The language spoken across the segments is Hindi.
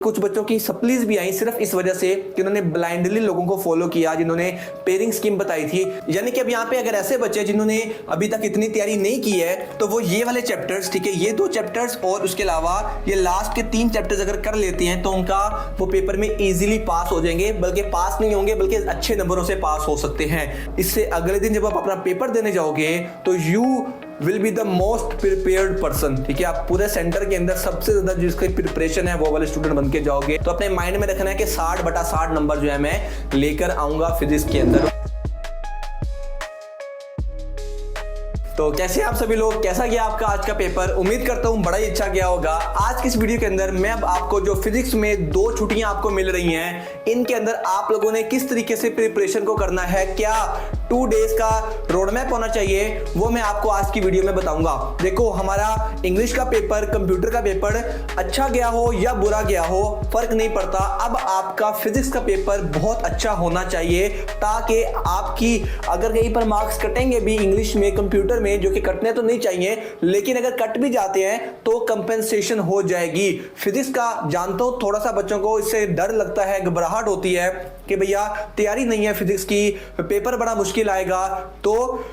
कुछ बच्चों की सप्लीज भी आई सिर्फ इस वजह से कि उन्होंने ब्लाइंडली लोगों को फॉलो किया जिन्होंने पेयरिंग स्कीम बताई थी। यानी कि अब यहाँ पे अगर ऐसे बच्चे जिन्होंने अभी तक इतनी तैयारी नहीं की है तो वो ये वाले चैप्टर्स, ठीक है, ये 2 चैप्टर्स और उसके अलावा ये लास्ट के 3 चैप्टर्स अगर कर लेते हैं तो उनका वो पेपर में इजीली पास हो जाएंगे, बल्कि पास नहीं होंगे बल्कि अच्छे नंबरों से पास हो सकते हैं। इससे अगले दिन जब आप अपना पेपर देने जाओगे तो you will be the most prepared person, ठीक है। आप पूरे सेंटर के अंदर सबसे ज्यादा जिसकी प्रिपरेशन है वो वाले स्टूडेंट बन के जाओगे। तो अपने माइंड में रखना है कि 60/60 नंबर जो है मैं लेकर आऊंगा फिजिक्स के अंदर। तो कैसे आप सभी लोग, कैसा गया आपका आज का पेपर? उम्मीद करता हूं बड़ा ही अच्छा गया होगा। आज की इस वीडियो के अंदर मैं अब आपको जो फिजिक्स में 2 छुट्टियां आपको मिल रही हैं, इनके अंदर आप लोगों ने किस तरीके से प्रिपरेशन को करना है, क्या 2 डेज का रोड मैप होना चाहिए, वो मैं आपको आज की वीडियो में बताऊंगा। देखो, हमारा इंग्लिश का पेपर, कंप्यूटर का पेपर अच्छा गया हो या बुरा गया हो फर्क नहीं पड़ता। अब आपका फिजिक्स का पेपर बहुत अच्छा होना चाहिए ताकि आपकी अगर कहीं पर मार्क्स कटेंगे भी इंग्लिश में, कंप्यूटर में, जो कि कटने तो नहीं चाहिए, लेकिन अगर कट भी जाते हैं तो कंपेंसेशन हो जाएगी। फिजिक्स का जानता हूं थोड़ा सा बच्चों को इससे डर लगता है, घबराहट होती है कि भैया तैयारी नहीं है फिजिक्स की, पेपर बड़ा मुश्किल आएगा। तो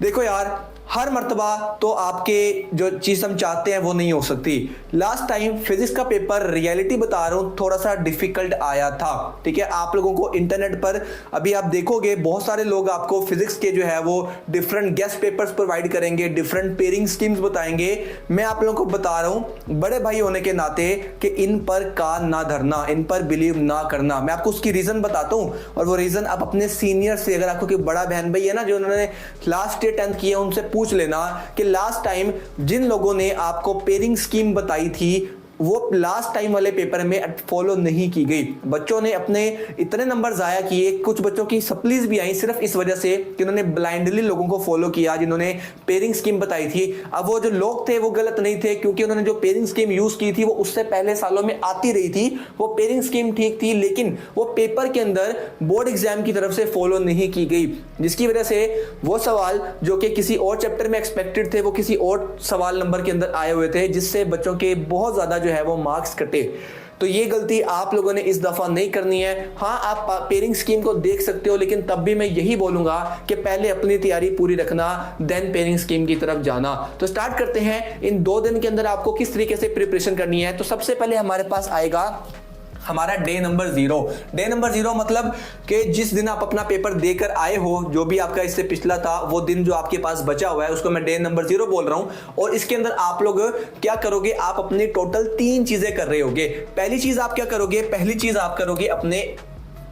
देखो यार, हर मर्तबा तो आपके जो चीज हम चाहते हैं वो नहीं हो सकती। लास्ट टाइम फिजिक्स का पेपर, रियलिटी बता रहा हूं, थोड़ा सा डिफिकल्ट आया था, ठीक है। आप लोगों को इंटरनेट पर अभी आप देखोगे बहुत सारे लोग आपको फिजिक्स के जो है वो डिफरेंट गेस्ट पेपर्स प्रोवाइड करेंगे, डिफरेंट पेयरिंग स्कीम्स बताएंगे। मैं आप लोगों को बता रहा हूं बड़े भाई होने के नाते कि इन पर कान ना धरना, इन पर बिलीव ना करना। मैं आपको उसकी रीजन बताता हूं, और वो रीजन आप अपने सीनियर से, अगर आपको कोई बड़ा बहन भाई है ना जो उन्होंने लास्ट ईयर 10th किया, उनसे पूछ लेना कि लास्ट टाइम जिन लोगों ने आपको पेयरिंग स्कीम बताई थी वो लास्ट टाइम वाले पेपर में फॉलो नहीं की गई। बच्चों ने अपने इतने नंबर जाया किए, कुछ बच्चों की सप्लीज भी आई सिर्फ इस वजह से कि उन्होंने ब्लाइंडली लोगों को फॉलो किया जिन्होंने पेयरिंग स्कीम बताई थी। अब वो जो लोग थे वो गलत नहीं थे, क्योंकि उन्होंने जो पेयरिंग स्कीम यूज की थी वो उससे पहले सालों में आती रही थी, वो पेयरिंग स्कीम ठीक थी, लेकिन वो पेपर के अंदर बोर्ड एग्जाम की तरफ से फॉलो नहीं की गई, जिसकी वजह से वो सवाल जो कि किसी और चैप्टर में एक्सपेक्टेड थे वो किसी और सवाल नंबर के अंदर आए हुए थे, जिससे बच्चों के बहुत ज्यादा जो है वो मार्क्स कटे। तो ये गलती आप लोगों ने इस दफा नहीं करनी है। हाँ, आप पेयरिंग स्कीम को देख सकते हो, लेकिन तब भी मैं यही बोलूंगा कि पहले अपनी तैयारी पूरी रखना, देन पेयरिंग स्कीम की तरफ जाना। तो स्टार्ट करते हैं। इन 2 दिन के अंदर आपको किस तरीके से प्रिपरेशन करनी है। तो सबसे पहले हमारे पास आएगा हमारा डे नंबर 0। डे नंबर 0 मतलब कि जिस दिन आप अपना पेपर देकर आए हो, जो भी आपका इससे पिछला था, वो दिन जो आपके पास बचा हुआ है उसको मैं डे नंबर 0 बोल रहा हूं। और इसके अंदर आप लोग क्या करोगे, आप अपने टोटल 3 चीजें कर रहे होगे। पहली चीज आप क्या करोगे, पहली चीज आप करोगे अपने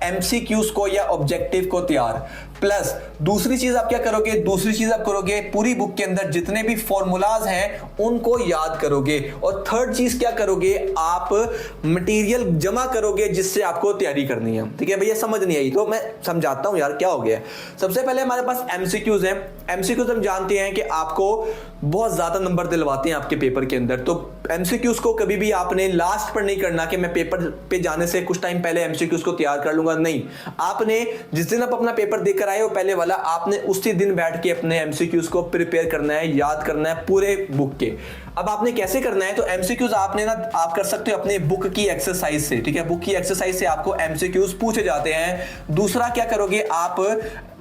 एमसीक्यूज को या ऑब्जेक्टिव को तैयार, प्लस दूसरी चीज आप क्या करोगे, दूसरी चीज आप करोगे पूरी बुक के अंदर जितने भी फॉर्मूलाज हैं उनको याद करोगे। और थर्ड चीज क्या करोगे, आप मटेरियल जमा करोगे जिससे आपको तैयारी करनी है। ठीक है भैया, समझ नहीं आई तो मैं समझाता हूं यार क्या हो गया। सबसे पहले हमारे पास एमसीक्यूज हैं। एमसीक्यूज हम जानते हैं कि आपको बहुत ज्यादा नंबर दिलवाते हैं आपके पेपर के अंदर। तो एमसीक्यूज को कभी भी आपने लास्ट पर नहीं करना कि मैं पेपर पे जाने से कुछ टाइम पहले एमसीक्यूज को तैयार कर लूंगा, नहीं। आपने जिस दिन आप अपना पेपर देकर आए हो पहले वाला, आपने उसी दिन बैठ के अपने एमसीक्यूज को प्रिपेयर करना है, याद करना है पूरे बुक के। अब आपने कैसे करना है, तो एमसीक्यूज आपने ना आप कर सकते हो अपने बुक की एक्सरसाइज से, ठीक है। बुक की एक्सरसाइज से आपको एमसीक्यूज पूछे जाते हैं। दूसरा क्या करोगे आप,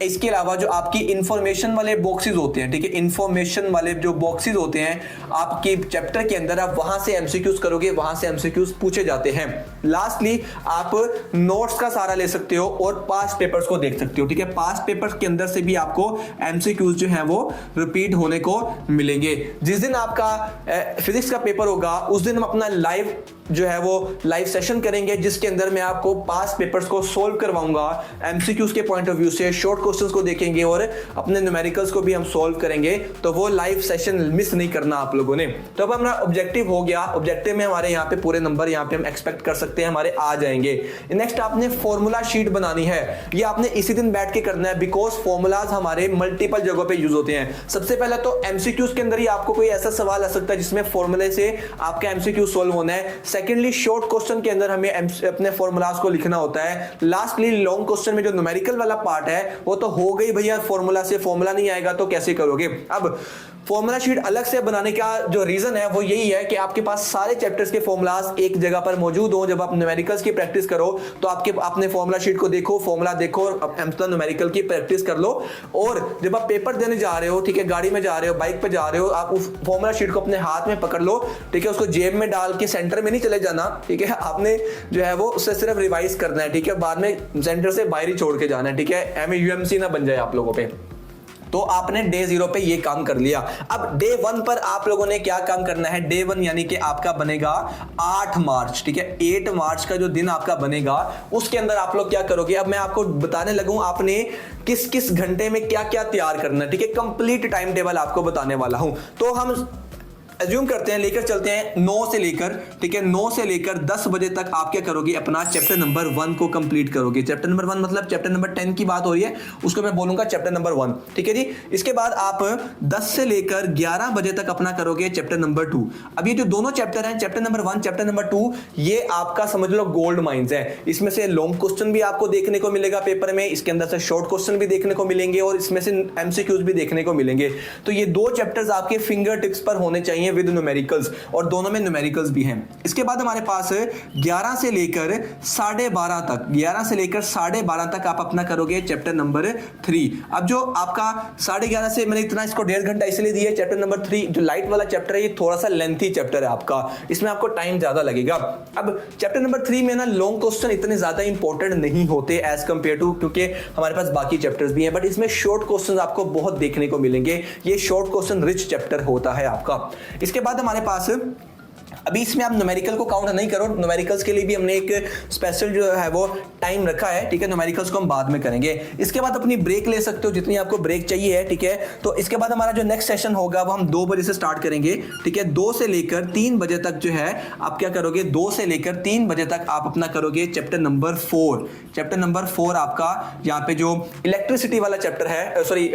इसके अलावा जो आपकी इंफॉर्मेशन वाले बॉक्सेस होते हैं, ठीक है, इंफॉर्मेशन वाले जो बॉक्सेस होते हैं आपके चैप्टर के अंदर, आप वहां से एमसीक्यूज करोगे, वहां से एमसीक्यूज पूछे जाते हैं। लास्टली आप नोट्स का सहारा ले सकते हो और पास्ट पेपर्स को देख सकते हो, ठीक है। पास्ट पेपर्स के अंदर से भी आपको एमसीक्यूज जो है वो रिपीट होने को मिलेंगे। जिस दिन आपका फिजिक्स का पेपर होगा उस दिन हम अपना लाइव जो है वो लाइव सेशन करेंगे, जिसके अंदर मैं आपको पास्ट पेपर्स को सोल्व करवाऊंगा एमसीक्यूज के पॉइंट ऑफ व्यू से, शॉर्ट क्वेश्चंस को देखेंगे और अपने न्यूमेरिकल्स को भी हम सोल्व करेंगे। तो वो लाइव सेशन मिस नहीं करना आप लोगों ने। तो अब हमारा ऑब्जेक्टिव हो गया। ऑब्जेक्टिव में हमारे यहाँ पे पूरे नंबर यहाँ पे हम एक्सपेक्ट कर सकते हैं हमारे आ जाएंगे। नेक्स्ट आपने फॉर्मूला शीट बनानी है। ये आपने इसी दिन बैठ के करना है, बिकॉज फॉर्मूलाज हमारे मल्टीपल जगहों पे यूज होते हैं। सबसे पहले तो एमसीक्यूज के अंदर ही आपको कोई ऐसा सवाल आ सकता है जिसमें फॉर्मूले से आपका एमसीक्यू सोल्व होना है। सेकेंडली शॉर्ट क्वेश्चन के अंदर हमें अपने फॉर्मूलाज को लिखना होता है। लास्टली लॉन्ग क्वेश्चन में जो न्यूमेरिकल वाला पार्ट है वो तो हो गई भैया, फॉर्मूला से फॉर्मूला नहीं आएगा तो कैसे करोगे। अब फॉर्मूला शीट अलग से बनाने का जो रीजन है वो यही है कि आपके पास सारे चैप्टर्स के फॉर्मूलाज एक जगह पर मौजूद हो। जब आप न्यूमेरिकल्स की प्रैक्टिस करो तो आपने फॉर्मूला शीट को देखो, फॉर्मूला देखो, न्यूमेरिकल की प्रैक्टिस कर लो, और जब आप पेपर देने जा रहे हो, ठीक है, गाड़ी में जा रहे हो, बाइक पे जा रहे हो, आप उस फॉर्मूला शीट को अपने हाथ में पकड़ लो, ठीक है, उसको जेब में डाल के सेंटर में नहीं चले जाना, ठीक है, आपने जो है वो उससे सिर्फ रिवाइज करना है, ठीक है, बाद में सेंटर से बाहर ही छोड़ के जाना है, ठीक है, MUMC ना बन जाए आप लोगों पे। तो आपने डे 0 पे ये काम कर लिया। अब डे 1 पर आप लोगों ने क्या काम करना है? डे 1 यानी कि आपका बनेगा 8 मार्च, ठीक है, 8 मार्च का जो दिन आपका बनेगा उसके अंदर आप लोग क्या करोगे? अब मैं आपको बताने लगूं आपने किस किस घंटे में क्या क्या तैयार करना है, ठीक है, कंप्लीट टाइम टेबल आपको बताने वाला हूं। तो हम एज्यूम करते हैं, लेकर चलते हैं 9 से लेकर, ठीक है, 9 से लेकर 10 बजे तक आप क्या करोगे? अपना चैप्टर नंबर 1 को कंप्लीट करोगे। चैप्टर नंबर 1 मतलब चैप्टर नंबर 10 की बात हो रही है, उसको मैं बोलूंगा चैप्टर नंबर 1, ठीक है जी। इसके बाद आप 10 से लेकर 11 बजे तक अपना करोगे चैप्टर नंबर 2। अब ये जो दोनों चैप्टर हैं, चैप्टर नंबर 1, चैप्टर नंबर 2, ये आपका समझ लो गोल्ड माइंस है। इसमें से लॉन्ग क्वेश्चन भी आपको देखने को मिलेगा पेपर में, इसके अंदर से शॉर्ट क्वेश्चन भी देखने को मिलेंगे, और इसमें से MCQs भी देखने को मिलेंगे। तो ये दो चैप्टर्स आपके फिंगर टिप्स पर होने चाहिए विद न्यूमेरिकल्स, और दोनों में न्यूमेरिकल्स भी हैं। इसके बाद हमारे पास 11 से लेकर 12:30 तक, 11 से लेकर 12:30 तक आप अपना करोगे चैप्टर नंबर 3। अब जो आपका 11:30 से मैंने इतना इसको 1.5 घंटा इसलिए दिया है, चैप्टर नंबर 3 जो लाइट वाला चैप्टर है ये थोड़ा सा लेंथी चैप्टर है आपका, इसमें आपको टाइम ज्यादा लगेगा। अब चैप्टर नंबर 3 में ना लॉन्ग क्वेश्चन इतने ज्यादा इंपॉर्टेंट नहीं होते एज कंपेयर टू, क्योंकि हमारे पास बाकी चैप्टर्स भी हैं, बट इसमें शॉर्ट क्वेश्चन आपको बहुत देखने को मिलेंगे। ये शॉर्ट क्वेश्चन रिच चैप्टर होता है आपका। इसके बाद हमारे पास अभी इसमें आप न्यूमेरिकल को काउंट नहीं करो, न्यूमेरिकल्स के लिए भी हमने एक स्पेशल जो है वो टाइम रखा है, ठीक है, न्यूमेरिकल्स को हम बाद में करेंगे। इसके बाद अपनी ब्रेक ले सकते हो जितनी आपको ब्रेक चाहिए है, ठीक है। तो इसके बाद हमारा जो नेक्स्ट सेशन होगा वो हम 2 बजे से स्टार्ट करेंगे, ठीक है, 2 से लेकर 3 बजे तक जो है आप क्या करोगे? 2 से लेकर 3 बजे तक आप अपना करोगे चैप्टर नंबर 4। चैप्टर नंबर 4 आपका यहाँ पे जो इलेक्ट्रिसिटी वाला चैप्टर है, सॉरी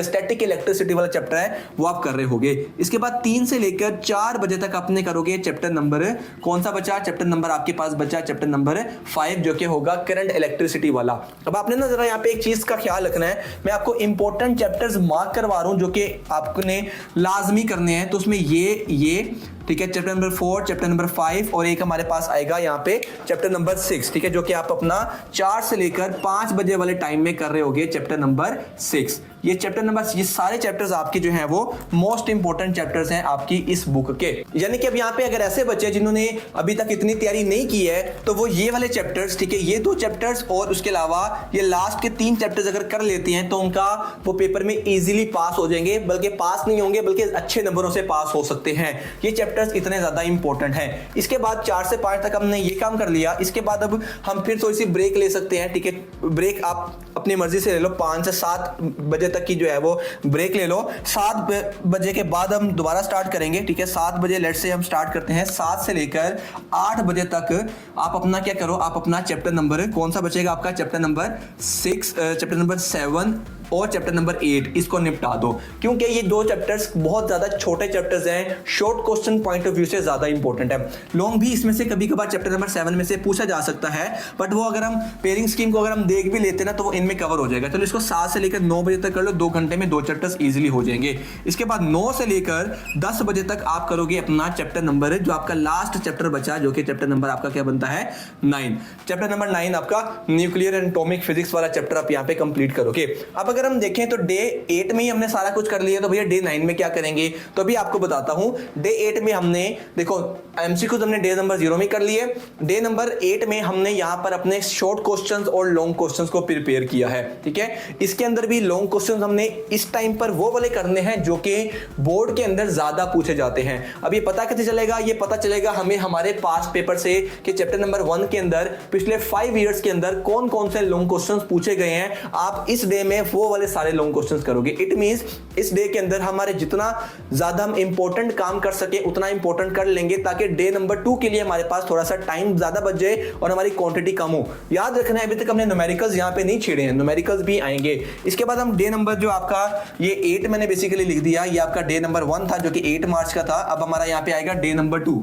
स्टैटिक इलेक्ट्रिसिटी वाला चैप्टर है वो आप कर रहे होगे। इसके बाद 3 से लेकर 4 बजे तक अपने करोगे चैप्टर नंबर, कौन सा बचा? चैप्टर नंबर आपके पास बचा चैप्टर नंबर 5 जो कि होगा करंट इलेक्ट्रिसिटी वाला। अब आपने ना जरा यहाँ पे एक चीज का ख्याल रखना है, मैं आपको इंपॉर्टेंट चैप्टर्स मार्क करवा रहा हूं जो कि आपने लाजमी करने हैं। तो उसमें ये ठीक है, चैप्टर नंबर 4, चैप्टर नंबर 5, और एक हमारे पास आएगा यहाँ पे चैप्टर नंबर 6, ठीक है, जो कि आप अपना 4 से लेकर 5 बजे वाले टाइम में कर रहे होगे चैप्टर नंबर 6। ये चैप्टर नंबर, ये सारे चैप्टर्स आपके जो हैं वो मोस्ट इंपॉर्टेंट चैप्टर्स हैं आपकी इस बुक के। यानी कि अब यहाँ पे अगर ऐसे बच्चे जिन्होंने अभी तक इतनी तैयारी नहीं की है तो वो ये वाले चैप्टर्स, ठीक है, ये 2 चैप्टर्स और उसके अलावा ये लास्ट के 3 चैप्टर्स अगर कर लेते हैं तो उनका वो पेपर में इजीली पास हो जाएंगे, बल्कि पास नहीं होंगे बल्कि अच्छे नंबरों से पास हो सकते हैं। ये चैप्टर्स इतने ज्यादा इंपॉर्टेंट हैं। इसके बाद 4 से 5 तक हमने ये काम कर लिया। इसके बाद अब हम फिर थोड़ी सी ब्रेक ले सकते हैं, ठीक है, ब्रेक आप अपनी मर्जी से ले लो, 5 से 7 बजे तक की जो है वो ब्रेक ले लो। 7 बजे के बाद हम दोबारा स्टार्ट करेंगे, ठीक है, 7 बजे लेट से हम स्टार्ट करते हैं। 7 से लेकर 8 बजे तक आप अपना क्या करो? आप अपना चैप्टर नंबर, कौन सा बचेगा आपका? चैप्टर नंबर 6, चैप्टर नंबर 7 और चैप्टर नंबर 8, इसको निपटा दो, क्योंकि ये 2 चैप्टर्स बहुत ज्यादा छोटे चैप्टर्स हैं, short question point of view से ज्यादा इंपॉर्टेंट है। लॉन्ग भी इसमें से कभी कभार चैप्टर नंबर 7 में से पूछा जा सकता है, बट वो अगर हम पेयरिंग स्कीम को अगर हम देख भी लेते ना तो वो इनमें कवर हो जाएगा। चलो इसको 7 से लेकर 9 बजे तक कर लो, 2 घंटे में 2 चैप्टर्स इजीली हो जाएंगे। इसके बाद 9 से लेकर 10 बजे तक आप करोगे अपना चैप्टर नंबर, जो आपका लास्ट चैप्टर बचा, जो कि चैप्टर नंबर आपका क्या बनता है? 9। चैप्टर नंबर 9 आपका न्यूक्लियर एंड एटॉमिक फिजिक्स वाला चैप्टर आप यहाँ पे कंप्लीट करोगे। अब अगर हम देखें तो डे 8 में ही हमने सारा कुछ कर लिया, तो भैया डे 9 में क्या करेंगे? तो अभी आपको बताता हूं। डे 8 में हमने देखो एमसीक्यूज हमने डे नंबर 0 में कर लिए। डे नंबर 8 में हमने यहां पर अपने शॉर्ट क्वेश्चंस और लॉन्ग क्वेश्चंस को प्रिपेयर किया है, ठीक है। इसके अंदर भी लॉन्ग क्वेश्चंस हमने इस टाइम पर वो वाले करने हैं जो कि बोर्ड के अंदर ज्यादा पूछे जाते हैं। अब ये पता कैसे चलेगा? ये पता चलेगा हमें हमारे पास पेपर से कि चैप्टर नंबर 1 के अंदर पिछले 5 इयर्स के अंदर कौन कौन से लॉन्ग क्वेश्चंस पूछे गए हैं। आप इस डे में वो वाले सारे लॉन्ग क्वेश्चंस करोगे। इट मींस इस डे के अंदर हमारे जितना ज्यादा हम इंपॉर्टेंट काम कर सके उतना इंपॉर्टेंट कर लेंगे, ताकि डे नंबर 2 के लिए हमारे पास थोड़ा सा टाइम ज्यादा बच जाए और हमारी क्वांटिटी कम हो। याद रखना है अभी तक हमने न्यूमेरिकल्स यहां पे नहीं छेड़े हैं, न्यूमेरिकल्स भी आएंगे। इसके बाद हम डे नंबर जो आपका ये 8 मैंने बेसिकली लिख दिया, ये आपका डे नंबर 1 था जो कि 8 मार्च का था। अब हमारा यहां पे आएगा डे नंबर 2,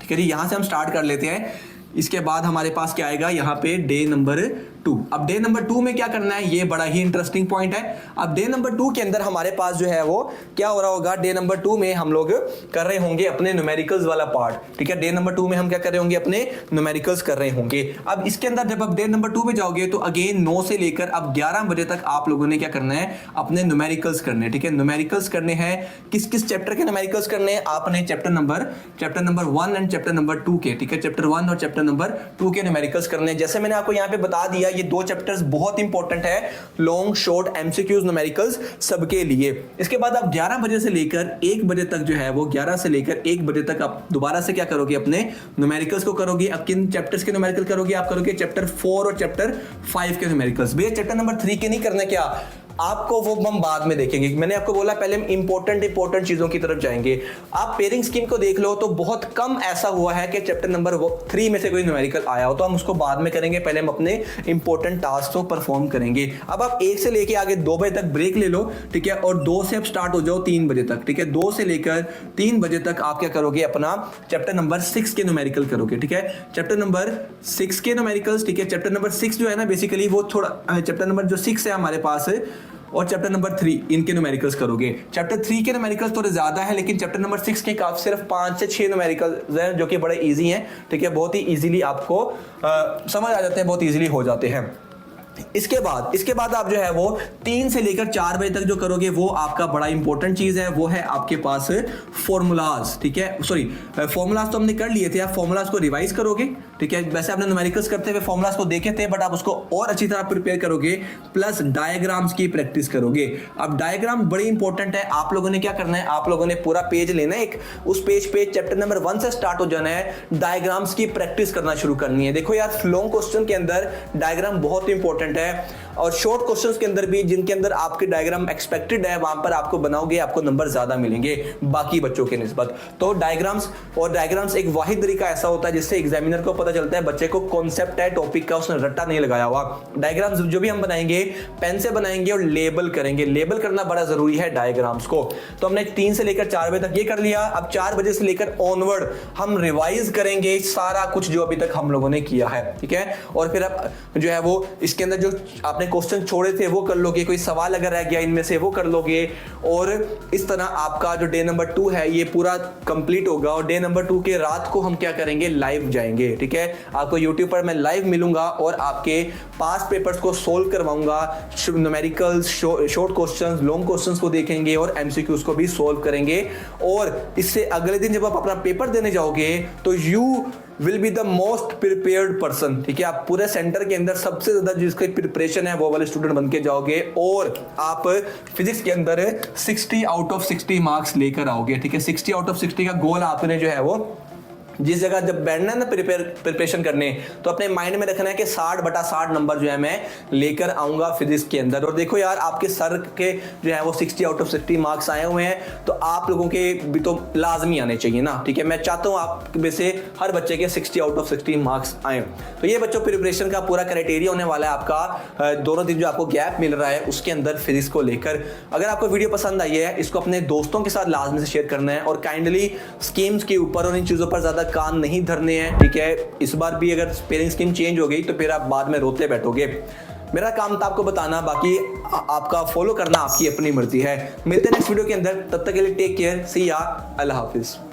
ठीक है जी। यहां से हम स्टार्ट कर लेते हैं। इसके बाद हमारे पास क्या आएगा? यहाँ पे डे नंबर 2। अब डे नंबर 2 में क्या करना है, ये बड़ा ही इंटरेस्टिंग पॉइंट है। अब डे नंबर 2 के अंदर हमारे पास जो है वो क्या हो रहा होगा, डे नंबर 2 में हम लोग कर रहे होंगे अपने न्यूमेरिकल्स वाला पार्ट। ठीक है, डे नंबर 2 में हम क्या कर रहे होंगे, अपने न्यूमेरिकल्स कर रहे होंगे। अब इसके अंदर जब आप डे नंबर 2 में जाओगे तो अगेन 9 से लेकर अब 11 बजे तक आप लोगों ने क्या करना है, अपने न्यूमेरिकल्स करने हैं। ठीक है, न्यूमेरिकल्स करने हैं, किस किस चैप्टर के न्यूमेरिकल्स करने हैं, आपने chapter number 1 and chapter number 2 के, ठीक है, चैप्टर 1 और चैप्टर नंबर 2 के न्यूमेरिकल्स करने हैं। जैसे मैंने आपको यहाँ पे बता दिया, ये दो चैप्टर्स बहुत इंपॉर्टेंट है, लॉन्ग शॉर्ट एमसीक्यूज न्यूमेरिकल्स सबके लिए। इसके बाद आप 11 बजे से लेकर 1 बजे तक जो है वो 11 से लेकर 1 बजे तक आप दोबारा से क्या करोगे, अपने न्यूमेरिकल्स को करोगे। अब किन चैप्टर्स के न्यूमेरिकल करोगे, आप करोगे चैप्टर 4 और चैप्टर 5 के न्यूमेरिकल्स। भैया चैप्टर नंबर 3 के नहीं करना, क्या आपको वो हम बाद में देखेंगे। मैंने आपको बोला पहले हम इंपॉर्टेंट चीजों की तरफ जाएंगे। आप पेयरिंग स्कीम को देख लो तो बहुत कम ऐसा हुआ है कि चैप्टर नंबर 3 में से कोई न्यूमेरिकल आया हो, तो हम उसको बाद में करेंगे, पहले हम अपने इंपॉर्टेंट टास्क को परफॉर्म करेंगे। अब आप 1 से लेके आगे 2 बजे तक ब्रेक ले लो, ठीक है, और 2 से अब स्टार्ट हो जाओ 3 बजे तक। ठीक है, 2 से लेकर 3 बजे तक आप क्या करोगे, अपना चैप्टर नंबर 6 के न्यूमेरिकल करोगे। ठीक है, चैप्टर नंबर 6 के न्यूमेरिकल्स, ठीक है, चैप्टर नंबर 6 जो है ना बेसिकली वो थोड़ा, चैप्टर नंबर जो 6 है हमारे पास और चैप्टर नंबर 3 इनके न्यूमेरिकल्स करोगे। चैप्टर 3 के न्यूमेरिकल्स थोड़े ज्यादा है, लेकिन चैप्टर नंबर 6 के काफी सिर्फ 5 से 6 न्यूमेरिकल्स हैं जो कि बड़े इजी हैं। ठीक है, बहुत ही इजीली आपको समझ आ जाते हैं, बहुत इजीली हो जाते हैं। इसके बाद आप जो है वो 3 से लेकर 4 बजे तक जो करोगे वो आपका बड़ा इंपॉर्टेंट चीज है, वो है आपके पास फॉर्मूलाज। ठीक है, सॉरी फॉर्मूलाज तो हमने कर लिए थे, आप फॉर्मूलाज को रिवाइज करोगे। ठीक है, वैसे आपने न्यूमेरिकल्स करते हुए फॉर्मूलाज को देखे थे, बट आप उसको और अच्छी तरह प्रिपेयर करोगे, प्लस डायग्राम्स की प्रैक्टिस करोगे। अब डायग्राम बड़ी इंपॉर्टेंट है, आप लोगों ने क्या करना है, आप लोगों ने पूरा पेज लेना है, एक उस पेज पे चैप्टर नंबर 1 से स्टार्ट हो जाना है, डायग्राम्स की प्रैक्टिस करना शुरू करनी है। देखो यार, लॉन्ग क्वेश्चन के अंदर डायग्राम बहुत इंपॉर्टेंट है, और शॉर्ट क्वेश्चंस के अंदर भी जिनके अंदर आपके डायग्राम एक्सपेक्टेड है वहां पर आपको बनाओगे, आपको नंबर ज्यादा मिलेंगे बाकी बच्चों के निस्बत। तो डायग्राम्स एक वाहिद तरीका ऐसा होता है जिससे एग्जामिनर को पता चलता है बच्चे को कॉन्सेप्ट है, टॉपिक का उसने रट्टा नहीं लगाया हुआ। डायग्राम्स जो भी हम बनाएंगे पेन से बनाएंगे और लेबल करेंगे, लेबल करना बड़ा जरूरी है डायग्राम्स को। तो हमने 3 से लेकर 4 बजे तक ये कर लिया। अब 4 बजे से लेकर ऑनवर्ड हम रिवाइज करेंगे सारा कुछ जो अभी तक हम लोगों ने किया है। ठीक है, और फिर अब जो है वो इसके अंदर जो आपने क्वेश्चन छोड़े थे वो कर लोगे, कोई सवाल अगर रह गया इनमें से वो कर लोगे, और इस तरह आपका जो डे नंबर 2 है ये पूरा कंप्लीट होगा। और डे नंबर 2 के रात को हम क्या करेंगे, लाइव जाएंगे। ठीक है, आपको यूट्यूब पर मैं लाइव मिलूंगा और आपके पास पेपर्स को सोल्व करवाऊंगा, numericals, short questions, long questions को देखेंगे और एमसीक्यूज को भी सोल्व करेंगे। और इससे अगले दिन जब आप अपना पेपर देने जाओगे तो you will be the most prepared person. ठीक है, आप पूरे सेंटर के अंदर सबसे ज्यादा जिसकी प्रिपरेशन है वो वाले स्टूडेंट बन के जाओगे, और आप फिजिक्स के अंदर 60 आउट ऑफ 60 मार्क्स लेकर आओगे। ठीक है, 60 आउट ऑफ 60 का गोल आपने जो है वो जिस जगह जब बैठना है ना प्रिपरेशन करने, तो अपने माइंड में रखना है कि 60/60 नंबर जो है मैं लेकर आऊंगा फिजिक्स के अंदर। और देखो यार, आपके सर के जो है वो 60 आउट ऑफ 60 मार्क्स आए हुए हैं, तो आप लोगों के भी तो लाजमी आने चाहिए ना। ठीक है, मैं चाहता हूँ आप में से हर बच्चे के 60 आउट ऑफ 60 मार्क्स आए। तो ये बच्चों प्रिपरेशन का पूरा क्राइटेरिया होने वाला है आपका दोनों दिन जो आपको गैप मिल रहा है उसके अंदर फिजिक्स को लेकर। अगर आपको वीडियो पसंद आई है, इसको अपने दोस्तों के साथ लाजमी से शेयर करना है, और काइंडली स्कीम्स के ऊपर और इन चीज़ों पर ज़्यादा कान नहीं धरने हैं। ठीक है, इस बार भी अगर पेयरिंग स्कीम चेंज हो गई तो फिर आप बाद में रोते बैठोगे। मेरा काम था आपको बताना, बाकी आपका फॉलो करना आपकी अपनी मर्जी है। मिलते हैं नेक्स्ट वीडियो के अंदर, तब तक के लिए टेक केयर, सी या, अल्लाह हाफिज।